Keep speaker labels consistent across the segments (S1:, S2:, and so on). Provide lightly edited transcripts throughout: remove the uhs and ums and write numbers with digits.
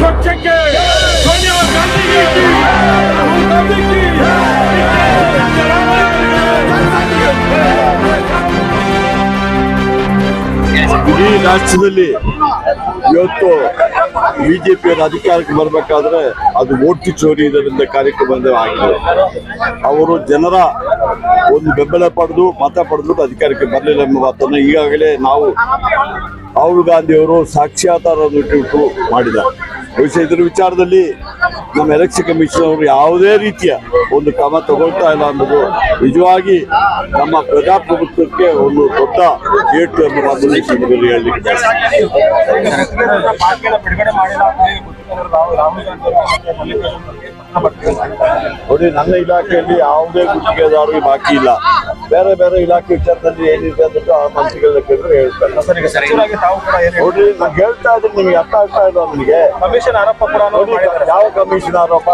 S1: ಪಕ್ಷಕ್ಕೆ ಸೋನಿಯಾ ಗಾಂಧಿಗೆ ರಾಹುಲ್ ಗಾಂಧಿಗೆ
S2: ಇಡೀ ರಾಷ್ಟ್ರದಲ್ಲಿ ಇವತ್ತು ಬಿಜೆಪಿಯನ್ನು ಅಧಿಕಾರಕ್ಕೆ ಬರಬೇಕಾದ್ರೆ ಅದು ಓಟು ಚೋರಿ ಇದರಿಂದ ಕಾರ್ಯಕ್ರಮ ಆಗಿದೆ. ಅವರು ಜನರ ಒಂದು ಬೆಂಬಲ ಪಡೆದು ಮತ ಪಡೆದು ಅಧಿಕಾರಕ್ಕೆ ಬರಲಿಲ್ಲ ಎಂಬ ಮಾತನ್ನು ಈಗಾಗಲೇ ನಾವು ರಾಹುಲ್ ಗಾಂಧಿ ಅವರು ಸಾಕ್ಷ್ಯಾಧಾರವನ್ನು ಇಟ್ಟು ಮಾಡಿದ್ದಾರೆ. ಬಹುಶಃ ಇದರ ವಿಚಾರದಲ್ಲಿ ನಮ್ಮ ಎಲೆಕ್ಷನ್ ಕಮಿಷನ್ ಅವರು ಯಾವುದೇ ರೀತಿಯ ಒಂದು ಕ್ರಮ ತಗೊಳ್ತಾ ಇಲ್ಲ ಅನ್ನೋದು ನಿಜವಾಗಿ ನಮ್ಮ ಪ್ರಜಾಪ್ರಭುತ್ವಕ್ಕೆ ಒಂದು ದೊಡ್ಡ ಏಟು ಎಂಬ ಮಾತನ್ನು ಈ ಸಂದರ್ಭದಲ್ಲಿ ಹೇಳಲಿಕ್ಕೆ ನೋಡಿ, ನನ್ನ ಇಲಾಖೆಯಲ್ಲಿ ಯಾವುದೇ ಗುತ್ತಿಗೆದಾರರಿಗೆ ಬಾಕಿ ಇಲ್ಲ. ಬೇರೆ ಬೇರೆ ಇಲಾಖೆ ವಿಚಾರದಲ್ಲಿ ಏನಿದೆ ಅಂತ ಆ ಮಂತ್ರಿಗಳ ಕೇಳಿದ್ರೆ ಹೇಳ್ತಾರೆ. ನೋಡ್ರಿ, ನಾನು ಹೇಳ್ತಾ ಇದ್ದೀನಿ, ನಿಮ್ಗೆ ಅರ್ಥ ಆಗ್ತಾ ಇಲ್ಲ. ನನಗೆ
S1: ಕಮಿಷನ್ ಆರೋಪ ಕೂಡ
S2: ಯಾವ ಕಮಿಷನ್ ಆರೋಪ?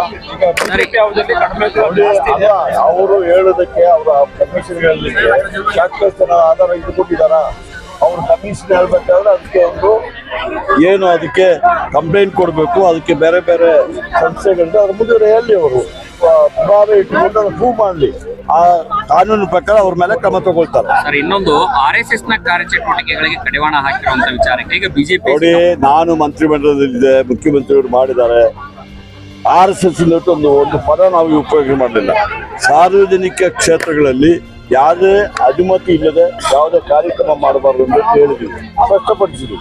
S2: ಅವರು ಹೇಳೋದಕ್ಕೆ ಅವರ ಕಮಿಷನ್ ಹೇಳಲಿಕ್ಕೆ ಸಾಕಷ್ಟು ಆಧಾರ ಇದು ಕೊಟ್ಟಿದಾರ. ಅವ್ರು ಕಮಿಷನ್ ಹೇಳ್ಬೇಕಾದ್ರೆ ಅದಕ್ಕೆ ಒಂದು ಏನು ಅದಕ್ಕೆ ಕಂಪ್ಲೇಂಟ್ ಕೊಡಬೇಕು, ಅದಕ್ಕೆ ಬೇರೆ ಬೇರೆ ಸಂಸ್ಥೆಗಳಿಂದ ಅವ್ರ ಮುಂದೆ ಹೇಳಿ ಅವರು ಪುರಾವೆ ಇಟ್ಟುಕೊಂಡು ಅದನ್ನು ಪ್ರೂವ್ ಮಾಡಲಿ. ಆ ಕಾನೂನು ಪ್ರಕಾರ ಅವ್ರ ಮೇಲೆ ಕ್ರಮ ತಗೊಳ್ತಾರೆ.
S3: ಸರ್, ಇನ್ನೊಂದು RSS ನ ಕಾರ್ಯಚಟುವಟಿಕೆಗಳಿಗೆ ಕಡಿವಾಣ ಹಾಕಿರುವಂತ ವಿಚಾರಕ್ಕೆ ಈಗ ಬಿಜೆಪಿ
S2: ನೋಡಿ, ನಾನು ಮಂತ್ರಿಮಂಡಲದಲ್ಲಿದ್ದೆ, ಮುಖ್ಯಮಂತ್ರಿಗಳು ಮಾಡಿದ್ದಾರೆ. RSS ಒಂದು ಪದ ನಾವು ಉಪಯೋಗ ಮಾಡಲಿಲ್ಲ. ಸಾರ್ವಜನಿಕ ಕ್ಷೇತ್ರಗಳಲ್ಲಿ ಯಾವುದೇ ಅನುಮತಿ ಇಲ್ಲದೆ ಯಾವುದೇ ಕಾರ್ಯಕ್ರಮ ಮಾಡಬಾರ್ದು ಅಂತ ಹೇಳಿದ್ವಿ, ಸ್ಪಷ್ಟಪಡಿಸಿದ್ವಿ.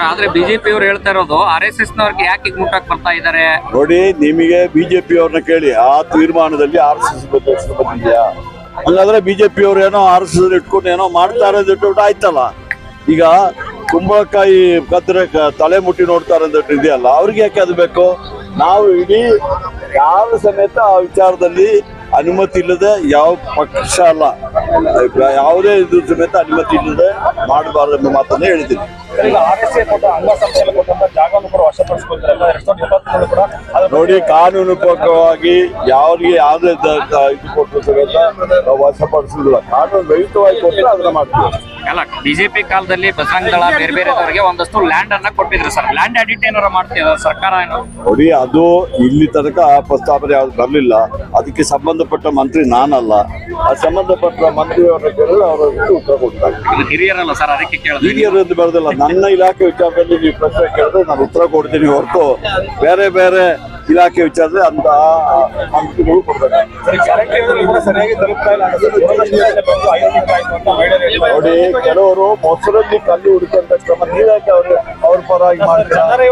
S3: ಆದ್ರೆ ಬಿಜೆಪಿ ಅವರು ಹೇಳ್ತಾ ಇರೋದು RSS ನವರಿಗೆ ಯಾಕೆ ಮುಟ್ಟಕ್ ಬರ್ತಾ ಇದ್ದಾರೆ.
S2: ನೋಡಿ, ನಿಮಗೆ ಬಿಜೆಪಿ ಅವ್ರನ್ನ ಕೇಳಿ, ಆ ತೀರ್ಮಾನದಲ್ಲಿ RSS ಹೆಸರು ಬಂದಿದ್ಯಾ? ಹಂಗಾದ್ರೆ ಬಿಜೆಪಿ ಅವ್ರು ಏನೋ RSS ಇಟ್ಕೊಂಡು ಏನೋ ಮಾಡ್ತಾ ಇರೋದು ಆಯ್ತಲ್ಲ. ಈಗ ಕುಂಬಳಕಾಯಿ ಕದ್ರೆ ತಲೆ ಮುಟ್ಟಿ ನೋಡ್ತಾರೆ ಅಂತ ಇದೆಯಲ್ಲ, ಅವ್ರಿಗೆ ಯಾಕೆ ಅದು ಬೇಕು? ನಾವು ಇಡೀ ಯಾವ ಸಮೇತ ಆ ವಿಚಾರದಲ್ಲಿ ಅನುಮತಿ ಇಲ್ಲದೆ ಯಾವ ಪಕ್ಷ ಅಲ್ಲ, ಯಾವುದೇ ಇದು ಸಮೇತ ಅನುಮತಿ ಇಲ್ಲದೆ ಮಾಡಬಾರ್ದು ಎಂಬ ಮಾತನ್ನೇ ಹೇಳಿದ್ದೀನಿ. ನೋಡಿ, ಕಾನೂನುಪೂರ್ವಕವಾಗಿ ಯಾವ್ರಿಗೆ ಯಾವುದೇ ಇದು ಕೊಟ್ಟರು ಸಮೇತ ನಾವು ವಶಪಡಿಸುವುದಿಲ್ಲ. ಕಾನೂನು ರಹಿತವಾಗಿ ಕೊಟ್ಟರೆ ಅದನ್ನ ಮಾಡ್ತೀವಿ.
S3: ಅಲ್ಲ, ಬಿಜೆಪಿ ಕಾಲದಲ್ಲಿ ಬಜರಂಗ ದಳ ಬೇರೆ ಬೇರೆದವರಿಗೆ ಒಂದಷ್ಟು ಲ್ಯಾಂಡ್ ಅನ್ನ ಕೊಟ್ಟಿದ್ರು ಸರ್. ಲ್ಯಾಂಡ್ ಅಡಿಟ್ ಏನಾರ ಮಾಡ್ತಿದ ಸರ್ಕಾರ ಏನೋ?
S2: ನೋಡಿ, ಅದು ಇಲ್ಲಿ ತನಕ ಪ್ರಸ್ತಾವನೆ ಯಾವ್ದು ಬರಲಿಲ್ಲ. ಅದಕ್ಕೆ ಸಂಬಂಧಪಟ್ಟ ಮಂತ್ರಿ ನಾನಲ್ಲ, ಆ ಸಂಬಂಧಪಟ್ಟ ಮಂತ್ರಿಯವರ ಕೇಳಿದ್ರೆ ಅವರ ಉತ್ತರ ಕೊಡ್ತಾರೆ.
S3: ಹಿರಿಯರಲ್ಲ ಸರ್, ಅದಕ್ಕೆ ಕೇಳಿದ್ರೆ.
S2: ಹಿರಿಯರು ಎಂದು ಬರೋದಿಲ್ಲ. ನನ್ನ ಇಲಾಖೆ ವಿಚಾರದಲ್ಲಿ ನೀವು ಪ್ರಶ್ನೆ ಕೇಳಿದ್ರೆ ನಾನು ಉತ್ತರ ಕೊಡ್ತೀನಿ ಹೊರತು ಬೇರೆ ಬೇರೆ ಇಲಾಖೆ ವಿಚಾರದಲ್ಲಿ ಅಂತ ಮಂತ್ರಿಗಳು ಕೊಡ್ತಾರೆ. ನೋಡಿ, ಕೆಲವರು ಮೊಸರಲ್ಲಿ ಕಲ್ಲು ಹುಡುಕಂತ ಕ್ರಮ ನೀವ್ಯಾಕೆ ಅವ್ರ ಪರವಾಗಿ ಮಾಡ್ತಾರೆ?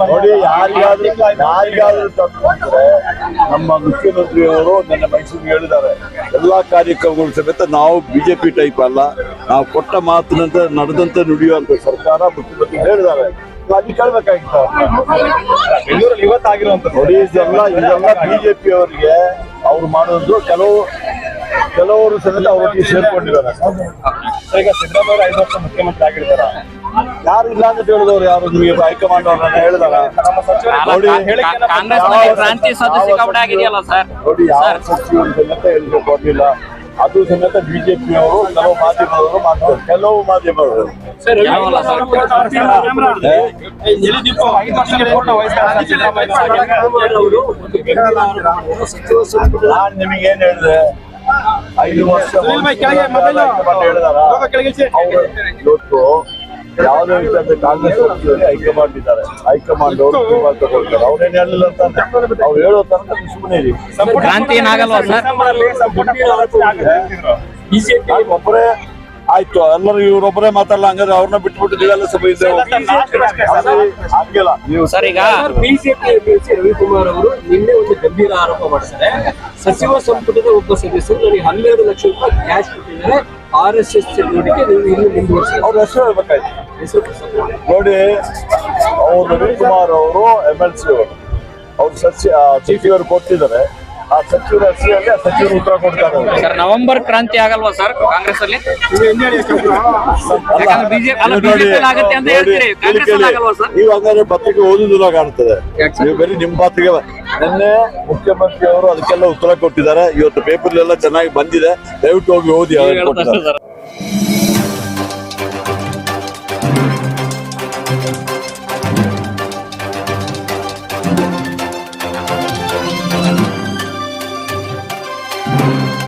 S2: ನೋಡಿ, ಯಾರಿಗಾದ್ರೂ ತಂದ್ರೆ ನಮ್ಮ ಮುಖ್ಯಮಂತ್ರಿಯವರು ನನ್ನ ಮೈಸೂರಿಗೆ ಹೇಳಿದ್ದಾರೆ, ಎಲ್ಲಾ ಕಾರ್ಯಕ್ರಮಗಳು ಸಮೇತ ನಾವು ಬಿಜೆಪಿ ಟೈಪ್ ಅಲ್ಲ, ನಾವು ಕೊಟ್ಟ ಮಾತಿನಂತೆ ನಡೆದಂತೆ ನುಡಿಯುವಂತ ಸರ್ಕಾರ ಮುಖ್ಯಮಂತ್ರಿ ಹೇಳಿದ್ದಾರೆ. ಅಲ್ಲಿ ಕೇಳ್ಬೇಕಾಗಿತ್ತು.
S1: ಬೆಂಗಳೂರಲ್ಲಿ ಇವತ್ತಾಗಿರುವಂತ
S2: ನೋಡಿ, ಇದೆಲ್ಲ ಬಿಜೆಪಿ ಅವರಿಗೆ ಅವ್ರು ಮಾಡೋದು ಕೆಲವರು ಸಮೇತ ಅವರೊಟ್ಟಿಗೆ ಸೇರ್ಕೊಂಡಿದ್ದಾರೆ.
S1: ಈಗ ಸಿದ್ದರಾಮಯ್ಯ 5 ವರ್ಷ ಮುಖ್ಯಮಂತ್ರಿ ಆಗಿರ್ತಾರ,
S2: ಯಾರು ಇಲ್ಲ ಅಂತ ಹೇಳಿದವ್ರು ಯಾರು? ನಿಮಗೆ ಹೈಕಮಾಂಡ್ ಅವ್ರನ್ನ ಹೇಳಿದಾರ?
S3: ನೋಡಿ, ಕ್ರಾಂತಿ ಸದಸ್ಯ ಕಬಡ ಆಗಿದೆಯಲ್ಲ ಸರ್.
S2: ನೋಡಿ, ಯಾವ ಸಚಿವರು ಸಮೇತ ಹೇಳಿಕೆ ಕೊಡಲಿಲ್ಲ. ಅದು ಸಮೇತ ಬಿಜೆಪಿ ಅವರು ಕೆಲವು ಮಾಧ್ಯಮದವರು ಮಾಡ್ತಾರೆ, ಕೆಲವು ಮಾಧ್ಯಮಗಳು. ನಾನ್ ನಿಮಗೇನ್ ಹೇಳಿದೆ, 5 ವರ್ಷ ಇವತ್ತು ಯಾವುದೇ ವಿಚಾರದ ಕಾಂಗ್ರೆಸ್ ಪಕ್ಷದಲ್ಲಿ ಹೈಕಮಾಂಡ್ ಇದ್ದಾರೆ, ಹೈಕಮಾಂಡ್ ಅವರು ತೀರ್ಮಾನ ತಗೊಳ್ತಾರೆ. ಅವ್ರೇನ್ ಹೇಳಿಲ್ಲ ಅಂತ ಅವ್ರು ಹೇಳೋ ತನಕ ಸುಮ್ಮನೆ ಇರಿ.
S3: ಕ್ರಾಂತಿ ಏನಾಗಲ್ವಾ ಸರ್?
S2: ಒಬ್ಬರೇ ಆಯ್ತು, ಎಲ್ಲರೂ ಇವ್ರೊಬ್ಬರೇ ಮಾತಾಡಲ್ಲ. ಹಂಗಾದ್ರೆ ಅವ್ರನ್ನ ಬಿಟ್ಬಿಟ್ಟು ನೀವೆಲ್ಲ ಸಭೆ ಹಂಗಿಲ್ಲ ನೀವು
S3: ಸರ್. ಈಗ
S4: ಬಿಜೆಪಿ ಅಭ್ಯರ್ಥಿ ರವಿಕುಮಾರ್ ಅವರು ನಿನ್ನೆ ಒಂದು ಗಂಭೀರ ಆರೋಪ ಮಾಡಿದ್ದಾರೆ. ಸಚಿವ ಸಂಪುಟದ ಒಬ್ಬ ಸದಸ್ಯರು ನನಗೆ 12 ಲಕ್ಷ ರೂಪಾಯಿ ಕ್ಯಾಶ್ ಕೊಟ್ಟಿದ್ದಾರೆ, RSS ಚಟುವಟಿಕೆ ಇನ್ನು ಮುಂದುವರಿಸಿ.
S2: ಅವ್ರ ಹೆಸರು ಹೇಳ್ಬೇಕಾಯ್ತು. ನೋಡಿ, ಅವ್ರು ರವಿಕುಮಾರ್ ಅವರು MLC ಅವರು, ಅವ್ರು ಸಚಿವರು ಕೊಟ್ಟಿದ್ದಾರೆ. ಆ ಸಚಿವರ ಹೆಸರಲ್ಲಿ ಆ ಸಚಿವರು ಉತ್ತರ ಕೊಡ್ತಾರೆ.
S3: ಸರ್, ನವೆಂಬರ್ ಕ್ರಾಂತಿ ಆಗಲ್ವಾ ಸರ್ ಕಾಂಗ್ರೆಸ್ ಅಲ್ಲಿ?
S2: ನೀವು ಹಂಗಾದ್ರೆ ಪತ್ರಿಕೆ ಓದುದಿಲ್ಲ ಕಾಣ್ತದೆ. ನೀವು ಬರೀ ನಿಮ್ ಪತ್ರಿಕೆ. ನಿನ್ನೆ ಮುಖ್ಯಮಂತ್ರಿ ಅವರು ಅದಕ್ಕೆಲ್ಲ ಉತ್ತರ ಕೊಟ್ಟಿದ್ದಾರೆ. ಇವತ್ತು ಪೇಪರ್ ಎಲ್ಲ ಚೆನ್ನಾಗಿ ಬಂದಿದೆ, ದಯವಿಟ್ಟು ಹೋಗಿ ಓದಿ.
S5: ನ್ಯೂಸ್.